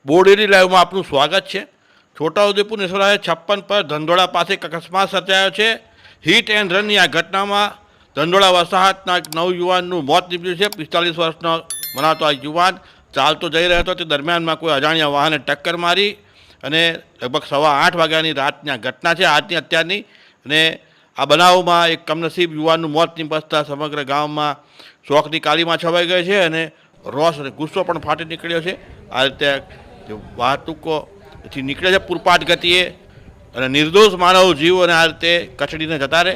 બોડેલી લાઈવમાં આપનું સ્વાગત છે। છોટાઉદેપુર નેશનલ હાઈવે 56 પર ધંધોળા પાસે એક અકસ્માત સર્જાયો છે। હિટ એન્ડ રનની આ ઘટનામાં ધંધોળા વસાહતના એક નવયુવાનનું મોત નીપજ્યું છે। 45 વર્ષનો મનાતો આ યુવાન ચાલતો જઈ રહ્યો હતો તે દરમિયાનમાં કોઈ અજાણ્યા વાહને ટક્કર મારી અને લગભગ 8:15 વાગ્યાની રાતની આ ઘટના છે, આજની અત્યારની। અને આ બનાવમાં એક કમનસીબ યુવાનનું મોત નીપજતા સમગ્ર ગામમાં શોકની કાલીમાં છવાઈ ગઈ છે અને રોષ અને ગુસ્સો પણ ફાટી નીકળ્યો છે। આ રીતે વાહતુકોથી નીકળે છે પૂરપાટ ગતિએ અને નિર્દોષ માનવ જીવોને આ રીતે કચડીને જતા રહે,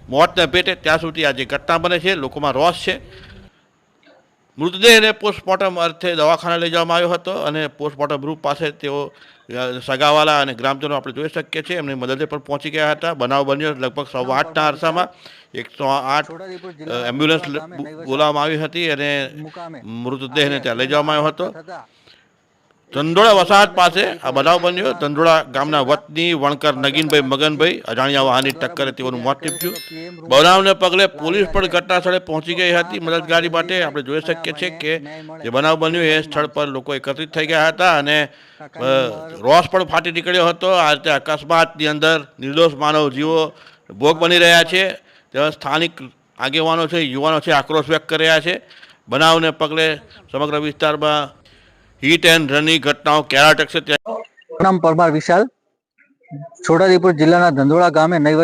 મોતને ભેટે ત્યાં સુધી આ જે ઘટના બને છે લોકોમાં રોષ છે। મૃતદેહને પોસ્ટમોર્ટમ અર્થે દવાખાને લઈ જવામાં આવ્યો હતો અને પોસ્ટમોર્ટમ રૂમ પાસે તેઓ સગાવાલા અને ગ્રામજનો આપણે જોઈ શકીએ છીએ એમની મદદે પણ પહોંચી ગયા હતા। બનાવ બન્યો લગભગ 8:15ના અરસામાં 108 એમ્બ્યુલન્સ બોલાવવામાં આવી હતી અને મૃતદેહને ત્યાં લઈ જવામાં આવ્યો હતો। ધંધોળા વસાહત પાસે આ બનાવ બન્યો। ધંધોળા ગામના વતની વણકર નગીનભાઈ મગનભાઈ અજાણ્યા વાહનની ટક્કરે તેઓનું મોત નીપજ્યું। બનાવને પગલે પોલીસ પણ ઘટના સ્થળે પહોંચી ગઈ હતી મદદગારી માટે। આપણે જોઈ શકીએ છીએ કે જે બનાવ બન્યો એ સ્થળ પર લોકો એકત્રિત થઈ ગયા હતા અને રોષ પણ ફાટી નીકળ્યો હતો। આ રીતે અકસ્માતની અંદર નિર્દોષ માનવ જીવો ભોગ બની રહ્યા છે તેવા સ્થાનિક આગેવાનો છે, યુવાનો છે, આક્રોશ વ્યક્ત કરી રહ્યા છે। બનાવને પગલે સમગ્ર વિસ્તારમાં હિટ એન્ડ રનની ઘટનાઓ ક્યારે અટકશે? નામ પરમાર વિશાલ, છોટાઉદેપુર જિલ્લાના ધંધોળા ગામે નઈ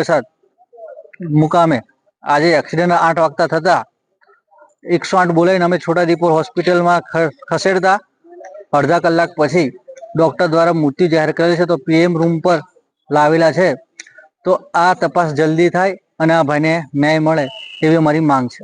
મુકામે આજે એક્સિડન્ટ 8 વાગતા થતા 108 બોલાવીને અમે છોટાઉદેપુર હોસ્પિટલમાં ખસેડતા અડધા કલાક પછી ડોક્ટર દ્વારા મૃત્યુ જાહેર કરેલ છે, તો પીએમ રૂમ પર લાવેલા છે। તો આ તપાસ જલ્દી થાય અને આ ભાઈને ન્યાય મળે એવી અમારી માંગ છે।